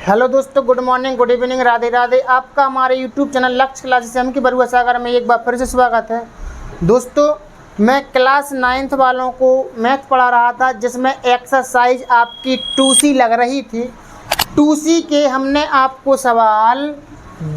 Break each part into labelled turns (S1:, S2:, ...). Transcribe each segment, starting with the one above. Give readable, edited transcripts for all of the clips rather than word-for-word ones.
S1: Hello दोस्तों, good morning, good evening, Radhe Radhe. आपका हमारे यूट्यूब चैनल लक्ष्य क्लासेस एम की बरुआ सागर में एक बार फिर से स्वागत है। दोस्तों, मैं क्लास 9th वालों को मैथ पढ़ा रहा था, जिसमें एक्सरसाइज आपकी 2C लग रही थी। 2C के हमने आपको सवाल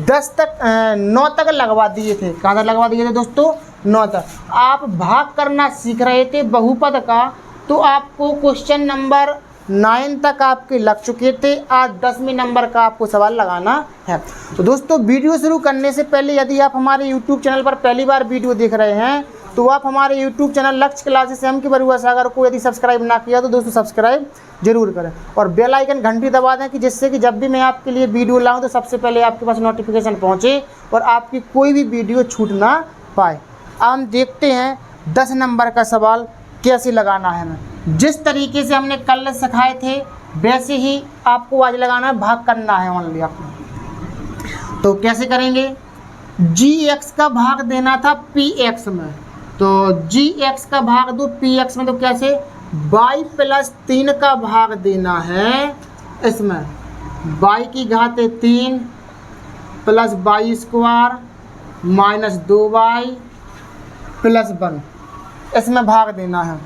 S1: 9 तक लगवा दिए थे। कहाँ तक लगवा दिए थे दोस्तों? 9 तक। आप भाग करना सीख रहे थे बहुपद का, तो आपको क्वेश्चन नंबर 9 तक आपके लग चुके थे। आज 10वें नंबर का आपको सवाल लगाना है। तो दोस्तों, वीडियो शुरू करने से पहले यदि आप हमारे यूट्यूब चैनल पर पहली बार वीडियो देख रहे हैं, तो आप हमारे यूट्यूब चैनल लक्ष्य क्लासेस एम की बरुआ सागर को यदि सब्सक्राइब ना किया तो दोस्तों सब्सक्राइब जरूर करें और बेल आइकन घंटी दबा दें, कि जिससे कि जब भी मैं आपके लिए वीडियो लाऊं तो सबसे पहले आपके पास नोटिफिकेशन पहुंचे और आपकी कोई भी वीडियो छूट ना पाए। अब हम देखते हैं 10 नंबर का सवाल कैसे लगाना है। हमें जिस तरीके से हमने कल सिखाए थे वैसे ही आपको आज लगाना है, भाग करना है ओनली आपको। तो कैसे करेंगे? gx का भाग देना था px में, तो gx का भाग दो px में, तो कैसे? y + 3 का भाग देना है इसमें, y की घात 3 + y² - 2y + 1, इसमें भाग देना है।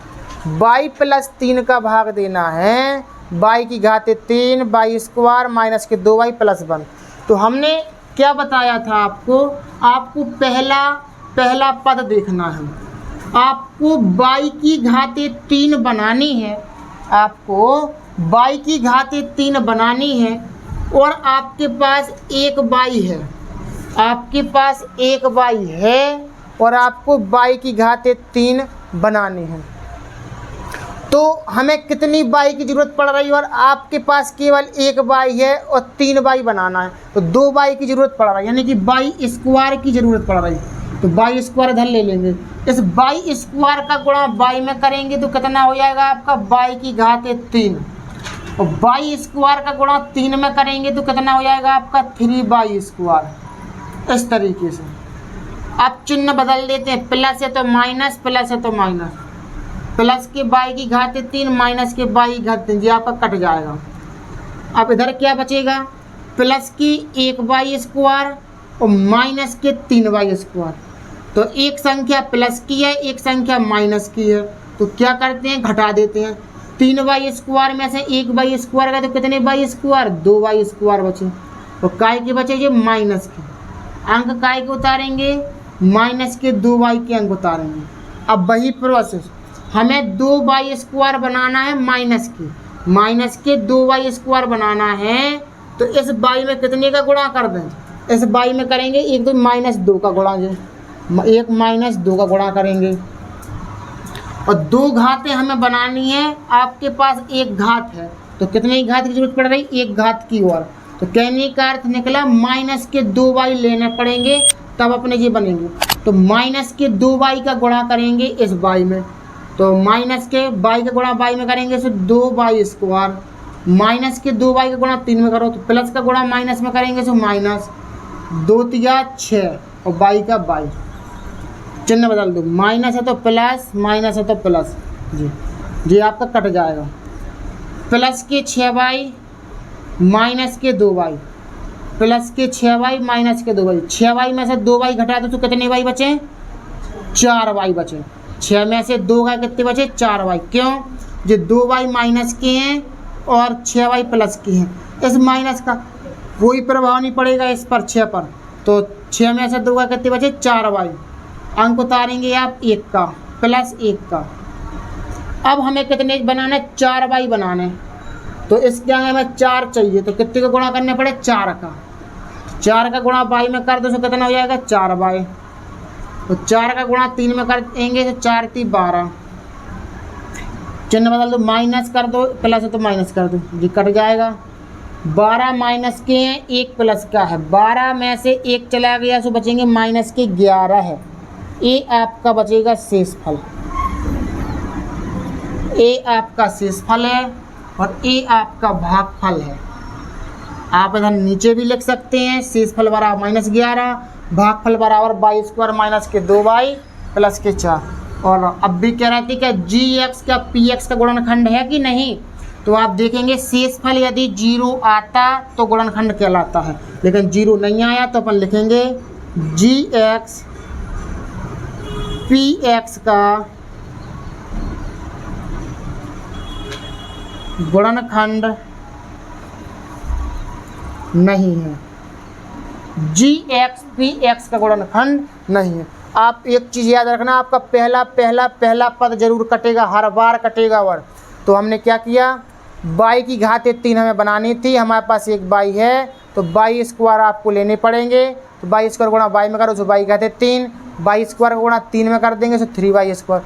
S1: y + 3 का भाग देना है y की घात 3 y² - 2y + 1। तो हमने क्या बताया था आपको पहला पद देखना है। आपको y की घात 3 बनानी है, आपको y की घात 3 बनानी है और आपके पास एक y है, आपके पास एक y है और आपको y की घात 3 बनानी है। तो हमें कितनी y की ज़रूरत पड़ रही है? और आपके पास केवल एक y है और 3 y बनाना है, तो 2 y की ज़रूरत पड़ रही है, यानी कि y² की ज़रूरत पड़ रही है। तो y² इधर ले लेंगे। इस y² का गुणा y में करेंगे तो कितना हो जाएगा आपका? y की घात 3, और y² का गुणा 3 में करेंगे तो कितना हो जाएगा आपका? 3y²। इस तरीके से आप चिन्ह बदल देते हैं, प्लस है तो माइनस, प्लस है तो माइनस, प्लस के y की घात 3 माइनस के y की घात 3, ये आपका कट जाएगा। अब इधर क्या बचेगा? प्लस की 1y² और माइनस के 3y²। तो एक संख्या प्लस की है, एक संख्या माइनस की है, तो क्या करते हैं? घटा देते हैं। 3y² में से 1y² का तो कितने y²? 2y² बचे। तो काय के बचे? ये माइनस के अंक काय के उतारेंगे? माइनस के 2y के अंक उतारेंगे। अब वही प्रोसेस, हमें 2y² बनाना है माइनस के 2y² बनाना है। तो इस y में कितने का गुणा कर दें? इस y में करेंगे 1 तो -2 का गुणा, 1 - 2 का गुणा करेंगे। और 2 घातें हमें बनानी है, आपके पास एक घात है, तो कितने घात की जरूरत पड़ रही? एक घात की ओर। तो कहने का अर्थ निकला माइनस के 2y लेने पड़ेंगे, तब अपने ये बनेंगे। तो माइनस के 2y का गुणा करेंगे इस y में, तो माइनस के y का गुणा y में करेंगे तो 2y², माइनस के 2y का गुणा 3 में करो तो प्लस का गुणा माइनस में करेंगे तो माइनस 2 × 6 और y का y। चिन्ह बदल दो, माइनस है तो प्लस, माइनस है तो प्लस, जी आपका कट जाएगा। प्लस के 6y माइनस के 2y, प्लस के 6y माइनस के 2y। 6y में से 2y घटा दो तो कितने y बचे? 4y बचे। 6 में से 2 का कितने बचे? 4y। क्यों? जो 2y माइनस के हैं और 6y प्लस के हैं, इस माइनस का कोई प्रभाव नहीं पड़ेगा इस पर, 6 पर। तो 6 में से 2 का कितने बचे? 4y। अंक उतारेंगे आप 1 का प्लस 1 का। अब हमें कितने बनाना है? 4y बनाने, तो इसके आगे हमें 4 चाहिए, तो कितने का गुणा करने पड़े? 4 का। 4 का गुणा y में कर दो तो कितना हो जाएगा? 4y। तो 4 का गुणा 3 में कर देंगे तो 4 × 3 = 12। चिन्ह बदल दो, माइनस कर दो, प्लस है तो माइनस कर दो, जी कट जाएगा। 12 माइनस के हैं, 1 प्लस का है, 12 में से 1 चला गया तो बचेंगे माइनस के 11 है। ये आपका बचेगा शेष फल, ये आपका शेष फल है और ये आपका भागफल है। आप इधर नीचे भी लिख सकते हैं, शेष फल बराबर -11, भागफल बराबर y² माइनस के 2y प्लस के 4। और अब भी कह रहे थे कि gx का px का गुणनखंड है कि नहीं, तो आप देखेंगे शेषफल यदि 0 आता तो गुणनखंड कहलाता है, लेकिन 0 नहीं आया तो अपन लिखेंगे GX PX का गुणनखंड नहीं है। GX PX का गुणनखंड नहीं है। आप एक चीज़ याद रखना, आपका पहला पद जरूर कटेगा, हर बार कटेगा वर्ग। तो हमने क्या किया, y की घात 3 हमें बनानी थी, हमारे पास एक y है, तो y स्क्वायर आपको लेने पड़ेंगे। तो y स्क्वायर गुणा y में करो तो y घात 3, y स्क्वायर गुणा 3 में कर देंगे तो 3y स्क्वायर,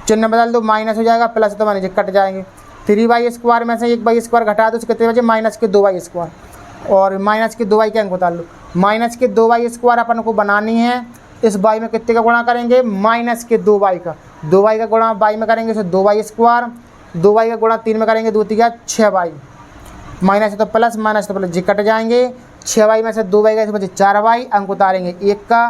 S1: चिन्ह बदल दो, माइनस हो जाएगा, प्लस तो माइनस कट जाएंगे। 3y स्क्वायर में से एक y स्क्वायर घटा दो तो कितने बचे, माइनस के 2y स्क्वायर, और माइनस के 2y के अंक बता लो। माइनस के 2y स्क्वायर अपन को बनानी है, इस y में कितने का गुणा करेंगे, माइनस के 2y का, 2y का गुणा y में करेंगे तो 2y स्क्वायर, 2y का गुणा 3 में करेंगे 2 3 6y, माइनस है तो प्लस, माइनस तो प्लस, जी कट जाएंगे। 6y में से 2y गए तो बचे 4y, अंक उतारेंगे 1 का,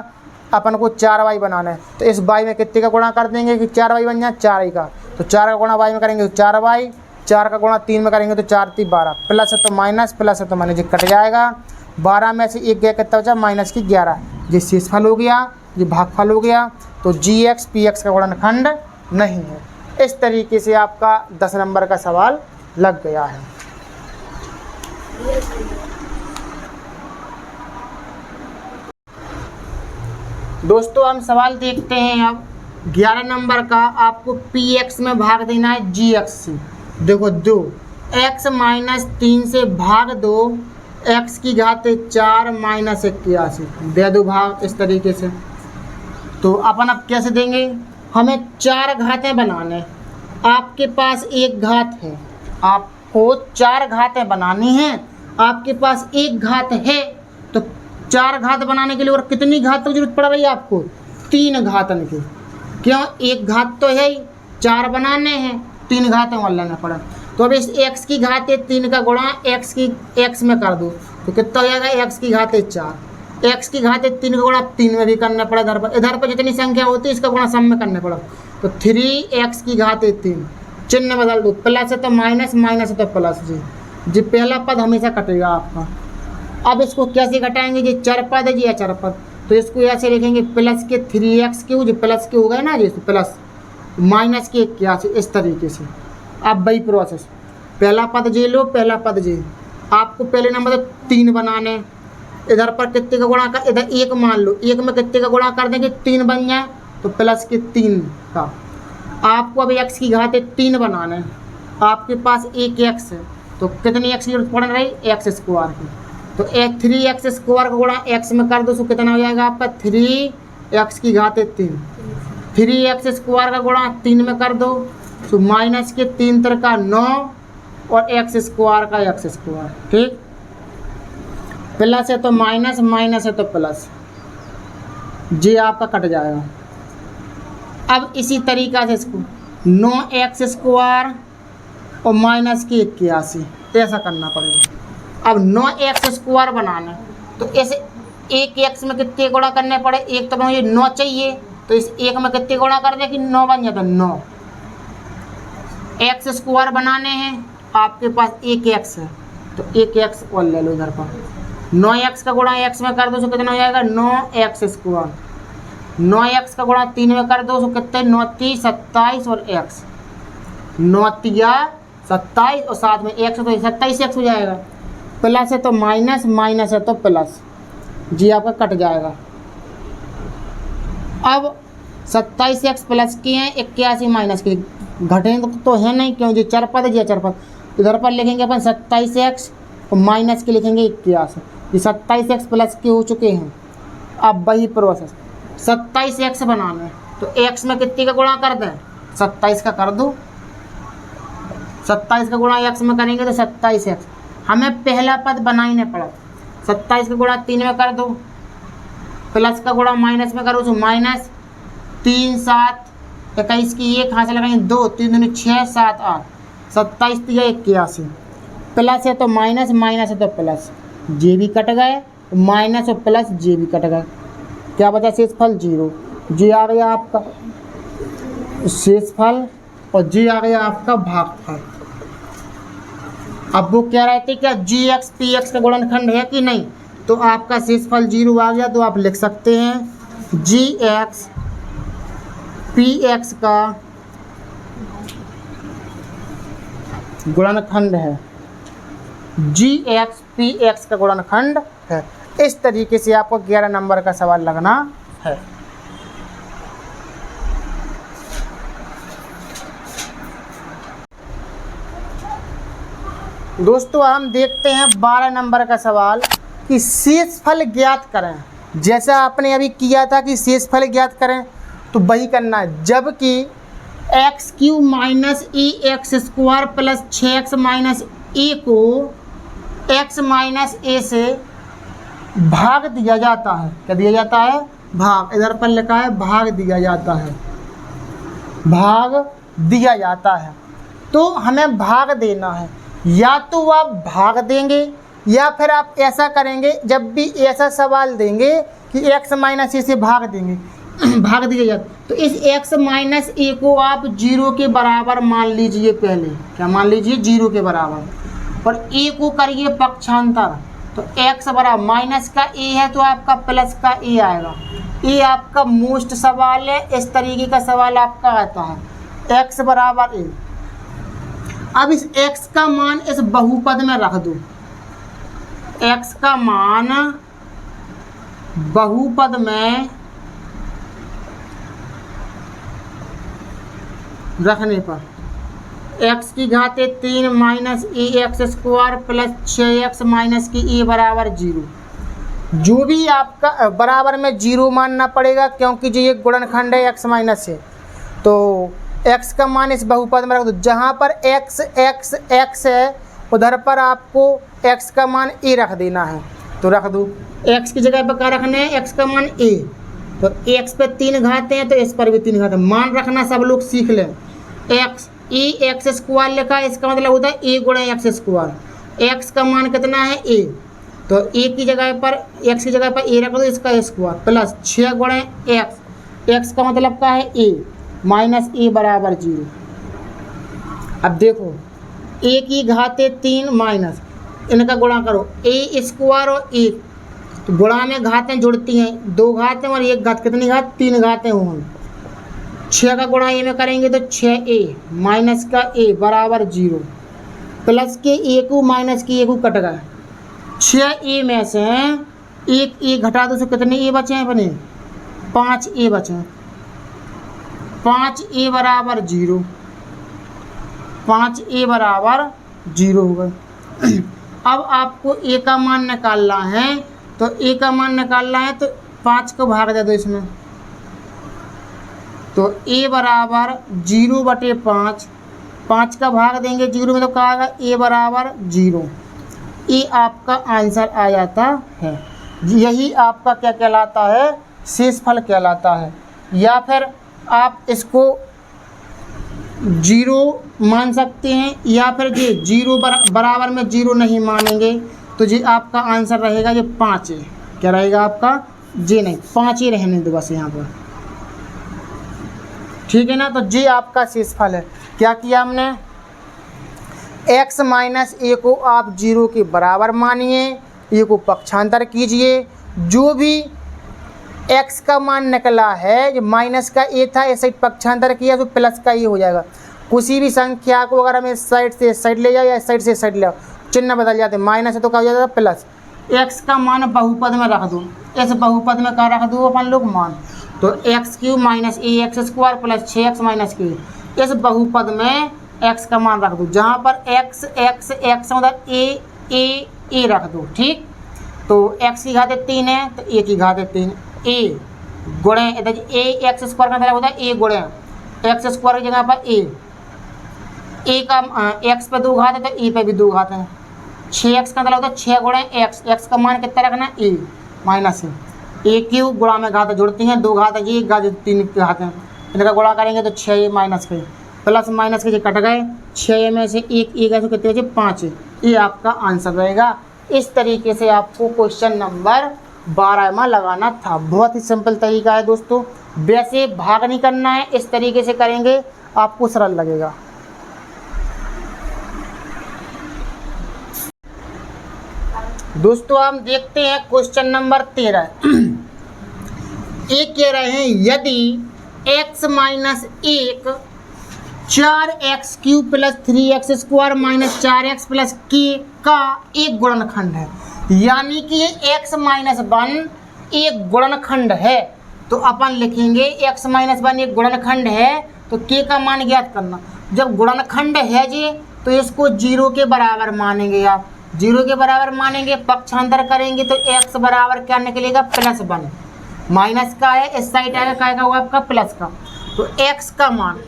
S1: अपन को 4y बनाना है, तो इस y में कितने का गुणा कर देंगे कि 4y बन जाए 4y का, तो 4 का गुणा y में करेंगे तो 4y, 4 का गुणा 3 में करेंगे तो 4 3 12, प्लस है तो माइनस, प्लस है तो माइनस, जी कट जाएगा। 12 में से 1 गया कितना बचा, माइनस की 11, ये शेषफल हो गया, ये भागफल हो गया। तो GX PX का गुणनखंड नहीं है। इस तरीके से आपका 10 नंबर का सवाल लग गया है। दोस्तों हम सवाल देखते हैं अब 11 नंबर का। आपको PX में भाग देना है GX से। देखो 2 x माइनस 3 से भाग दो, x की घात 4 माइनस 81 दे दो भाग, इस तरीके से। तो अपन अब कैसे देंगे, हमें 4 घातें बनाने, आपके पास एक घात है, आपको 4 घातें बनानी हैं, आपके पास एक घात है, तो 4 घात बनाने के लिए और कितनी घात की जरूरत पड़ रही है आपको, 3 घातन की। क्यों, एक घात तो है ही, 4 बनाने हैं, 3 घातें और लेना पड़ा। तो अब इस x की घात 3 का गुणा x में कर दो तो कितना हो जाएगा, x की घात 4, x की घात 3 का गुणा 3 में भी करना पड़ा, इधर पर जितनी संख्या होती है इसका गुणा सब में करना पड़ा। तो 3x की घात 3, चिन्ह बदल दो, प्लस है तो माइनस, माइनस है तो प्लस, जी पहला पद हमेशा कटेगा आपका। अब इसको कैसे घटाएंगे, जी चर पद है जी, चर पद, तो इसको ऐसे लिखेंगे प्लस के 3x क्यूब, जो प्लस के हो गए ना जी, प्लस माइनस के 81, इस तरीके से। अब वही प्रोसेस, पहला पद जे लो, पहला पद जे, आपको पहले नंबर 3 बनाने, इधर पर कितने का गुणा कर, इधर 1 मान लो, 1 में कितने का गुणा कर देंगे, 3 बन जाए, तो प्लस के 3 का। आपको अब x की घात 3 बनाना है, आपके पास एक x है, तो कितनी x की जरूरत पड़ रही, x स्क्वायर की। तो 3x स्क्वायर का गुणा x में कर दो तो कितना हो जाएगा आपका, 3x की घात 3, 3x स्क्वायर का गुणा 3 में कर दो तो माइनस के 3 3 का 9 और x स्क्वायर का x स्क्वायर, ठीक, प्लस है तो माइनस, माइनस है तो प्लस, जी आपका कट जाएगा। अब इसी तरीक़ा से इसको 9x स्क्वायर और माइनस के 81, ऐसा करना पड़ेगा। अब 9x स्क्वायर बनाना है, तो ऐसे एक x में कितने गुणा करने पड़े, एक तो मुझे 9 चाहिए, तो इस एक में कितने गुणा कर दे कि 9 बन जाता, 9 x स्क्वायर बनाने हैं, आपके पास एक x है, तो एक x और ले लो इधर पर, 9x का गुणा x में कर दो तो कितना हो जाएगा, 9x स्क्वायर, 9x का गुणा 3 में कर दो तो कितने, 9 3 27 और x, 9 3 27 और साथ में x तो 27x हो जाएगा, प्लस है तो माइनस, माइनस है तो प्लस, जी आपका कट जाएगा। अब 27x प्लस के हैं, 81 माइनस के, घटेंगे तो है नहीं, क्यों, जी चर पद है, चर पद, इधर पर लिखेंगे अपन 27x और माइनस के लिखेंगे 81, ये 27x प्लस के हो चुके हैं। अब वही प्रोसेस 27x बनाना है, तो x में कितने का गुणा कर दें, 27 का कर दो, 27 का गुणा x में करेंगे तो 27x, हमें पहला पद बनाना पड़ा, 27 का गुणा 3 में कर दो, प्लस का गुणा माइनस में करो तो माइनस, 3 7 21 की 1 हाथ से लगाएंगे 2 3 दूनी 6 7 8, 27 3 81, प्लस है तो माइनस, माइनस है तो प्लस, जे भी कट गए, माइनस और प्लस जे भी कट गए, क्या बचा शेषफल 0, जे आ गया आपका शेषफल और जे आ गया आपका भागफल। अब वो कह रहे थे क्या जी एक्स पी एक्स का गुणनखंड है कि नहीं, तो आपका शेषफल 0 आ गया, तो आप लिख सकते हैं जी एक्स पी एक्स का गुणनखंड है, जी एक्स पी एक्स का गुणनखंड है। इस तरीके से आपको 11 नंबर का सवाल लगना है। दोस्तों हम देखते हैं 12 नंबर का सवाल कि शेषफल ज्ञात करें। जैसा आपने अभी किया था कि शेषफल ज्ञात करें, तो वही करना है। जबकि x cube minus A x square plus 6x minus A को x माइनस ए से भाग दिया जाता है। क्या दिया जाता है? भाग। इधर पर लिखा है भाग दिया जाता है, भाग दिया जाता है। तो हमें भाग देना है, या तो आप भाग देंगे या फिर आप ऐसा करेंगे, जब भी ऐसा सवाल देंगे कि x माइनस ए से भाग देंगे भाग दिया जाता, तो इस x माइनस ए को आप 0 के बराबर मान लीजिए। पहले क्या मान लीजिए? 0 के बराबर। और a को करिए पक्षांतर, तो x बराबर माइनस का a है तो आपका प्लस का a आएगा। ये आपका मोस्ट सवाल है, इस तरीके का सवाल आपका आता है x बराबर a। अब इस x का मान इस बहुपद में रख दो, x का मान बहुपद में रखने पर x की घाते 3 minus A x square plus 6x minus की ए बराबर 0। जो भी आपका बराबर में 0 मानना पड़ेगा, क्योंकि जो ये गुणनखंड है x माइनस है, तो x का मान इस बहुपद में रख दो। जहाँ पर x x x है उधर पर आपको x का मान a रख देना है, तो रख दो। x की जगह पर क्या रखना है? x का मान a, तो x पे 3 घाते हैं तो इस पर भी 3 घाते। मान रखना सब लोग सीख लें। x ए एक्स स्क्वायर लिखा है, इसका मतलब होता है a गुणा एक्स स्क्वायर। x का मान कितना है? a, तो a की जगह पर x की जगह पर a रख दो, इसका स्क्वायर प्लस 6 गुणा x। x का मतलब क्या है? a माइनस a बराबर 0। अब देखो a की घाते 3 माइनस, इनका गुणा करो a स्क्वायर और a, तो गुणा में घातें जुड़ती हैं, 2 घातें और 1 घात, कितनी घात? 3 घातें होंगी। 6 का गुणा a में करेंगे तो 6a माइनस का a बराबर 0, प्लस के a को माइनस की a को कट गए। 6a में से एक a घटा दो, तो कितने a बचे हैं अपने? 5a बचे हैं। 5a बराबर 0, 5a बराबर 0 हो गए। अब आपको a का मान निकालना है, तो a का मान निकालना है तो 5 को भाग दे दो इसमें, तो a बराबर 0/5, 5 का भाग देंगे 0 में तो क्या आएगा? a बराबर 0। ये आपका आंसर आ जाता है। यही आपका क्या कहलाता है? शेषफल कहलाता है। या फिर आप इसको 0 मान सकते हैं, या फिर ये 0 बराबर में 0 नहीं मानेंगे, तो ये आपका आंसर रहेगा ये 5 है। क्या रहेगा आपका? जी नहीं, 5 ही रहने दो बस यहाँ पर, ठीक है ना। तो ये आपका शेषफल है। क्या किया हमने? x माइनस ए को आप 0 के बराबर मानिए, ए को पक्षांतर कीजिए। जो भी x का मान निकला है, जो माइनस का a था, इस साइड पक्षांतर किया तो प्लस का a हो जाएगा। किसी भी संख्या को अगर हम इस साइड से इस साइड ले जाए या इस साइड से इस साइड ले आओ, चिन्ह बदल जाते हैं। माइनस है तो क्या हो जाता है? प्लस। x का मान बहुपद में रख दो, इस बहुपद में क्या रख दो अपन लोग? मान। तो x cube minus A x square plus 6x minus की, इस बहुपद में x का मान रख दो। जहाँ पर x x x मतलब a रख दो, ठीक। तो x की घाते 3 है तो a की घाते 3, a गुणे इधर a एक्स स्क्वायर का मतलब होता है a गुणे एक्स स्क्वायर की जगह पर a का x पे 2 घात है तो a पे भी 2 घात है। 6x का मतलब होता है 6 गुणे x का मान कितना रखना है? a माइनस है a क्यू, गुणा में घातें जुड़ती हैं, 2 घात है ये, 1 घात 3 घात है, इनका गुणा करेंगे तो 6a माइनस के प्लस माइनस के कट गए। 6 में से 1 गए तो कितने बचे? 5। ये आपका आंसर रहेगा। इस तरीके से आपको क्वेश्चन नंबर 12 में लगाना था। बहुत ही सिंपल तरीका है दोस्तों। वैसे भाग नहीं करना है, इस तरीके से करेंगे आपको सरल लगेगा। दोस्तों हम देखते हैं क्वेश्चन नंबर 13। एक कह रहे हैं यदि x minus 1 4x³ plus 3x² minus 4x plus k का एक गुणनखंड है, यानी कि ये x माइनस 1 एक गुणनखंड है, तो अपन लिखेंगे x माइनस 1 एक गुणनखंड है तो k का मान ज्ञात करना। जब गुणनखंड है जी तो इसको 0 के बराबर मानेंगे, आप 0 के बराबर मानेंगे, पक्षांतर करेंगे तो x बराबर क्या निकलेगा +1, माइनस का है इस साइड आएगा, क्या होगा आपका प्लस का। तो x का मान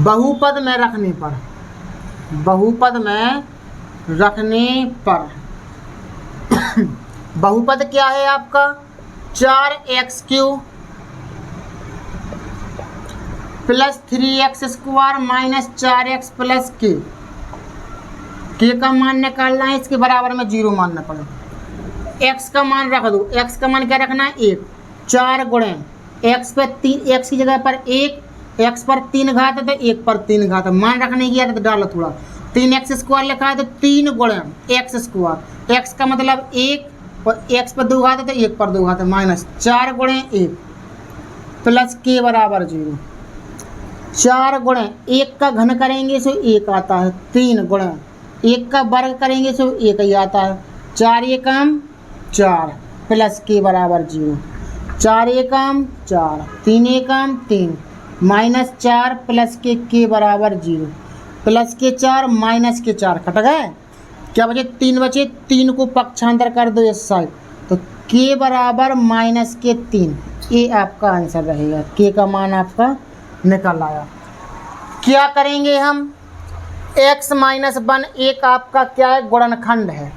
S1: बहुपद में रखने पर, बहुपद में रखने पर बहुपद क्या है आपका 4x³ plus 3x² minus 4x plus k का मान निकालना है, इसके बराबर में 0 मानना पड़ेगा। x का मान रख दो, x का मान क्या रखना है 1, 4 गुणे x पे 3, x की जगह पर 1, x पर 3 घात है तो 1 पर 3 घात है, मान रखने की आदत डालो थोड़ा। 3x² लिखा है तो 3 गुणे x², x का मतलब 1 और x पर 2 घात है तो 1 पर 2 घात है, माइनस 4 गुणे 1 प्लस k बराबर 0। 4 गुणे 1 का घन करेंगे सो 1 आता है, 3 गुणे 1 का वर्ग करेंगे सो 1 ही आता है, 4 एकम 4 प्लस k बराबर 0, 4 एकम 4, 3 एकम 3 माइनस 4 प्लस k बराबर 0, प्लस के 4 माइनस के 4 कट गए, क्या बचे 3 बचे, 3 को पक्षांतर कर दो इस साइड तो k बराबर माइनस के 3, ये आपका आंसर रहेगा। k का मान आपका निकल आया। क्या करेंगे हम, x माइनस 1 एक आपका क्या है गुणनखंड है,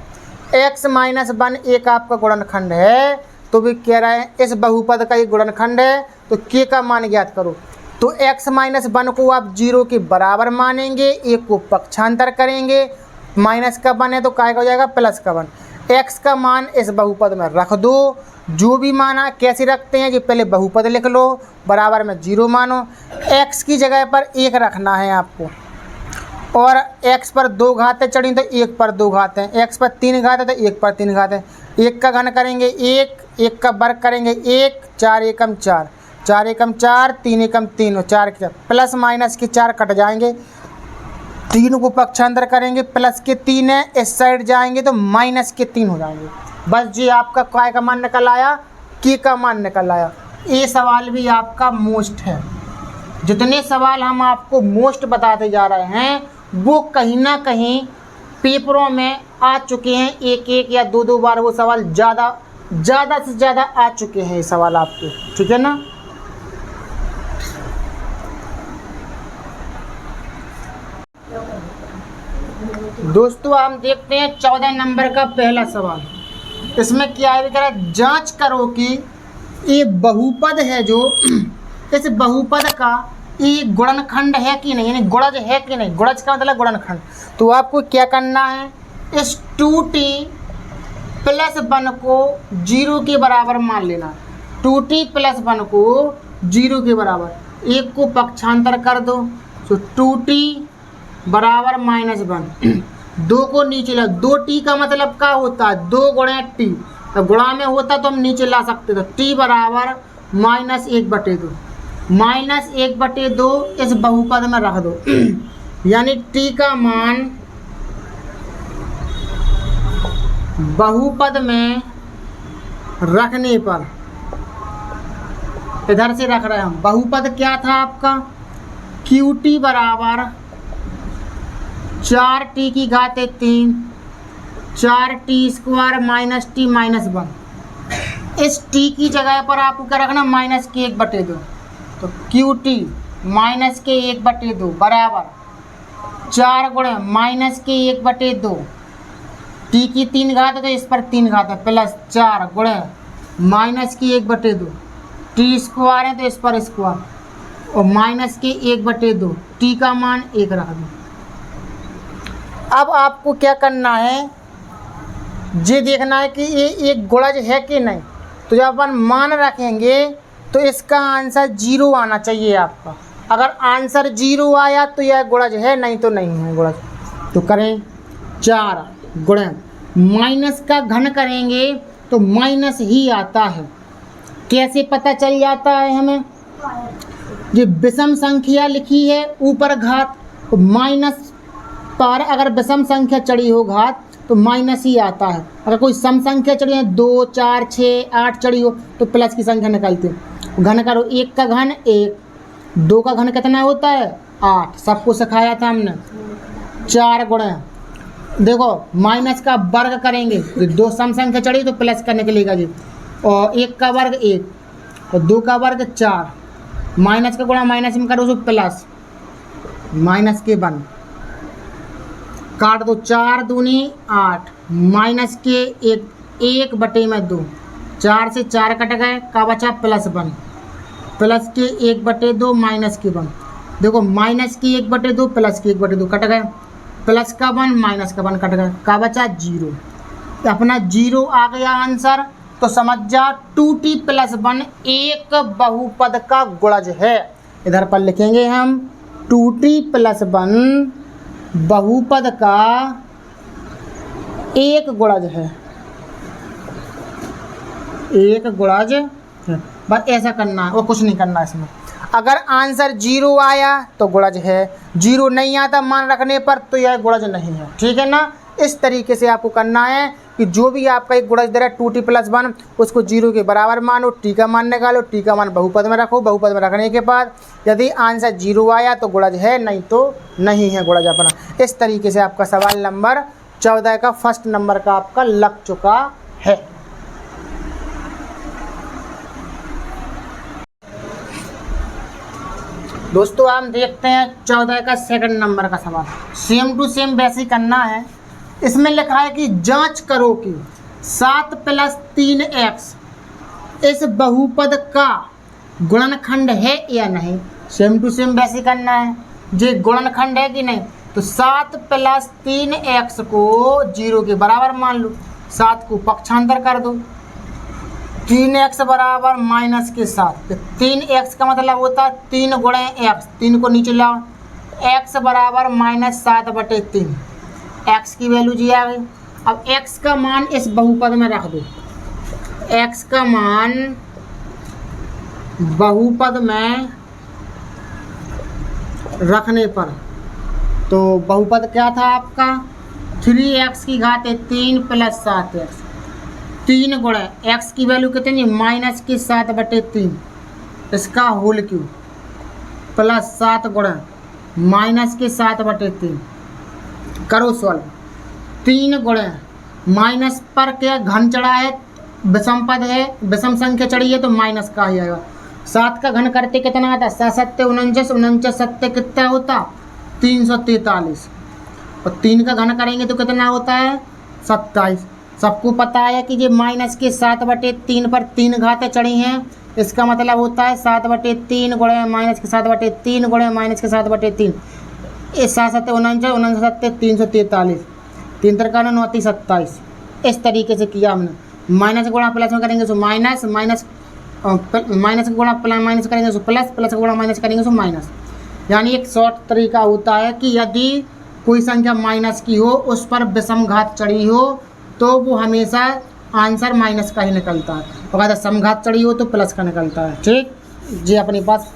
S1: x माइनस 1 एक आपका गुणनखंड है, तो भी कह रहे हैं इस बहुपद का एक गुणनखंड है तो k का मान ज्ञात करो। तो x माइनस 1 को आप 0 के बराबर मानेंगे, 1 को पक्षांतर करेंगे, माइनस का 1 है तो काय का हो जाएगा प्लस का 1। x का मान इस बहुपद में रख दो, जो भी माना कैसे रखते हैं जी, पहले बहुपद लिख लो, बराबर में 0 मानो, x की जगह पर 1 रखना है आपको, और x पर 2 घातें चढ़ी तो 1 पर 2 घातें, x पर 3 घात है तो 1 पर 3 घात है, 1 का घन करेंगे 1 का वर्ग करेंगे 1, 4 एकम 4, 4 एकम 4, 3 एकम 3 और 4 के प्लस माइनस के 4 कट जाएंगे, 3 को पक्षांतर करेंगे, प्लस के 3 है इस साइड जाएंगे तो माइनस के 3 हो जाएंगे। बस जी आपका काय का मान निकल आया, k का मान निकल आया। ये सवाल भी आपका मोस्ट है, जितने सवाल हम आपको मोस्ट बताते जा रहे हैं वो कहीं ना कहीं पेपरों में आ चुके हैं, एक एक या दो दो बार वो सवाल ज़्यादा से ज़्यादा आ चुके हैं ये सवाल आपके, ठीक है ना। दोस्तों हम देखते हैं 14 नंबर का पहला सवाल। इसमें क्या है, कह रहा है जांच करो कि ये बहुपद है जो इस बहुपद का ये गुणनखंड है कि नहीं, यानी गुणज है कि नहीं, गुणज का मतलब गुणनखंड। तो आपको क्या करना है, इस 2t प्लस 1 को 0 के बराबर मान लेना, 2t प्लस 1 को 0 के बराबर, 1 को पक्षांतर कर दो तो 2t बराबर -1, 2 को नीचे ला, 2t का मतलब क्या होता है 2 गुणे t, तो गुणा में होता तो हम नीचे ला सकते, तो t बराबर -1/2, -1/2 इस बहुपद में रख दो यानी t का मान बहुपद में रखने पर, इधर से रख रहे हैं हम, बहुपद क्या था आपका qt बराबर 4t की घाते 3, 4t² माइनस t माइनस 1, इस t की जगह पर आपको क्या रखना -1/2, तो qt -1/2 बराबर 4 गुणे -1/2, t की 3 घात है तो इस पर 3 घात है, प्लस 4 गुणे -1/2, t² है तो इस पर स्क्वायर और -1/2, t का मान 1 रख दो। अब आपको क्या करना है, ये देखना है कि ये एक गुणज है कि नहीं। तो जब अपन मान रखेंगे तो इसका आंसर 0 आना चाहिए आपका, अगर आंसर 0 आया तो यह गुणज है, नहीं तो नहीं है गुणज। तो करें 4 गुणा, माइनस का घन करेंगे तो माइनस ही आता है। कैसे पता चल जाता है हमें? ये विषम संख्या लिखी है ऊपर घात, तो माइनस पर अगर विषम संख्या चढ़ी हो घात तो माइनस ही आता है। अगर कोई सम संख्या चढ़ी है 2, 4, 6, 8 चढ़ी हो तो प्लस की संख्या निकालते हैं। घन करो, 1 का घन 1, 2 का घन कितना होता है 8, सबको सिखाया था हमने। 4 गुणा, देखो माइनस का वर्ग करेंगे तो 2 सम संख्या चढ़ी तो प्लस का निकलेगा जी, और 1 का वर्ग 1 और 2 का वर्ग 4, माइनस का गुणा माइनस में करो तो प्लस, माइनस के 1 काट दो, 4 दूनी 8, माइनस के 1 बटे में 2, 4 से 4 कट गए, का बचा +1, प्लस के 1 बटे 2 माइनस के 1, देखो माइनस की 1 बटे 2 प्लस की 1 बटे 2 कट गए, प्लस का 1 माइनस का 1 कट गए, का बचा 0। अपना 0 आ गया आंसर। तो समझ जा 2t + 1 एक बहुपद का गुणज है। इधर पर लिखेंगे हम 2t + 1 बहुपद का एक गुणज है, एक गुणज है। बस ऐसा करना है और कुछ नहीं करना इसमें। अगर आंसर 0 आया तो गुणज है, 0 नहीं आता मान रखने पर तो यह गुणज नहीं है। ठीक है ना? इस तरीके से आपको करना है कि जो भी आपका एक गुणज दे रहा है 2t + 1 उसको 0 के बराबर मानो, t का मान निकालो, t का मान बहुपद में रखो, बहुपद में रखने के बाद यदि आंसर 0 आया तो गुणज है, नहीं तो नहीं है गुणज अपना। इस तरीके से आपका सवाल नंबर 14 का फर्स्ट नंबर का आपका लग चुका है। दोस्तों हम देखते हैं 14 का सेकंड नंबर का सवाल। सेम टू सेम वैसे ही करना है। इसमें लिखा है कि जांच करो कि 7 + 3x इस बहुपद का गुणनखंड है या नहीं। सेम टू सेम वैसे ही करना है, ये गुणनखंड है कि नहीं। तो 7 + 3x को 0 के बराबर मान लो, 7 को पक्षांतर कर दो, 3x बराबर -7। तो 3x का मतलब होता है 3 गुणे x, 3 को नीचे लाओ, x बराबर -7/3, x की वैल्यू जी आ गई। अब x का मान इस बहुपद में रख दो, x का मान बहुपद में रखने पर तो बहुपद क्या था आपका 3x की घात 3 + 7x, 3 गुणे x की वैल्यू कितनी -7/3, इसका होल क्यूब प्लस 7 गुणे -7/3। करो सॉल्व, 3 गुणे माइनस पर क्या घन चढ़ा है, विषम पद है, विषम संख्या चढ़ी है तो माइनस का ही आएगा। 7 का घन करते कितना आता, 7 × 7 = 49, 49 × 7 कितना होता 343, और 3 का घन करेंगे तो कितना होता है 27। सबको पता है कि ये -7/3 पर 3 घातें चढ़ी हैं, इसका मतलब होता है 7/3 गुणे -7/3 गुणे -7/3, इस 7 × 7 = 49, 49 × 7 = 343, 3 × 3 = 9, 27। इस तरीके से किया हमने। माइनस गुणा प्लस में करेंगे तो माइनस, माइनस गुणा माइनस करेंगे तो प्लस, प्लस गुणा माइनस करेंगे तो माइनस। यानी एक शॉर्ट तरीका होता है कि यदि कोई संख्या माइनस की हो, उस पर विषम घात चढ़ी हो तो वो हमेशा आंसर माइनस का ही निकलता है, और अगर समघात चढ़ी हो तो प्लस का निकलता है। ठीक जी, अपने पास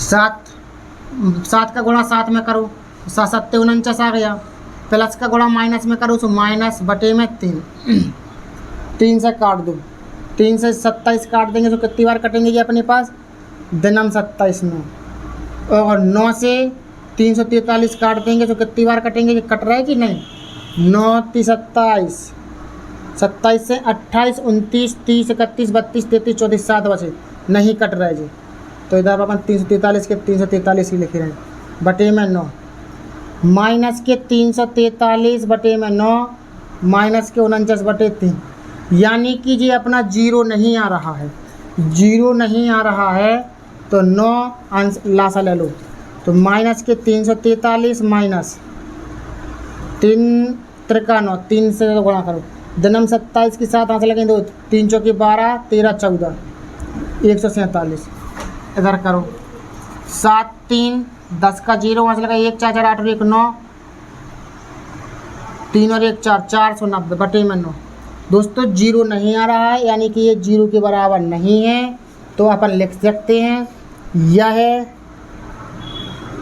S1: 7 का गुणा 7 में करो, 7 × 7 = 49 आ गया, प्लस का गुणा माइनस में करो तो -/3, 3 से काट दो, 3 से 27 काट देंगे तो कितनी बार कटेंगे जी अपने पास, दिनम 27 9, और 9 से 343 काट देंगे तो कितनी बार कटेंगे, ये कट रहा है कि नहीं, 9 × 3 = 27, 27 से 28 29 30 31 32 33 34 7 बचे, नहीं कट रहा है जी। तो इधर अपन 343 के 343 ही लिख रहे हैं, बटे में 9, माइनस के 343 बटे में 9, माइनस के 49/3, यानी कि जी अपना 0 नहीं आ रहा है, 0 नहीं आ रहा है तो 9 आंसर लासा ले लो, तो माइनस के 343 माइनस 3 × 9, 3 से गुणा करो, दिनम 27 के साथ आंसर लगेंगे 3 × 4 = 12, 13 × 14 147। इधर करो 7 3 10 का 0 आंसर लगा, 1 4 4 8 और 1 9, 3 और 1 4, 490 बटे में 9। दोस्तों जीरो नहीं आ रहा है, यानी कि ये जीरो के बराबर नहीं है, तो अपन लिख सकते हैं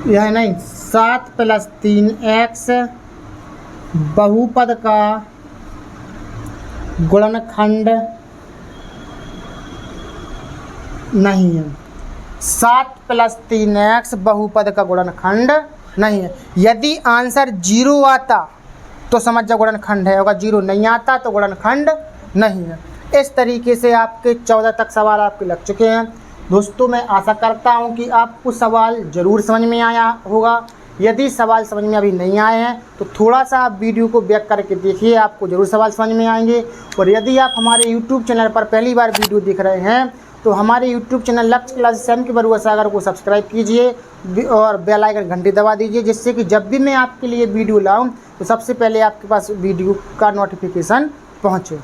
S1: यह नहीं 7 + 3x बहुपद का गुणनखंड नहीं है। 7 + 3x बहुपद का गुणनखंड नहीं है। यदि आंसर 0 आता तो समझ जाओ गुणनखंड है, अगर 0 नहीं आता तो गुणनखंड नहीं है। इस तरीके से आपके 14 तक सवाल आपके लग चुके हैं। दोस्तों मैं आशा करता हूं कि आपको सवाल ज़रूर समझ में आया होगा। यदि सवाल समझ में अभी नहीं आए हैं तो थोड़ा सा आप वीडियो को बैक करके देखिए, आपको ज़रूर सवाल समझ में आएंगे। और यदि आप हमारे यूट्यूब चैनल पर पहली बार वीडियो देख रहे हैं तो हमारे यूट्यूब चैनल लक्ष्य क्लासेस के बरुआ सागर को सब्सक्राइब कीजिए और बेल आइकन घंटी दबा दीजिए, जिससे कि जब भी मैं आपके लिए वीडियो लाऊं तो सबसे पहले आपके पास वीडियो का नोटिफिकेशन पहुंचे।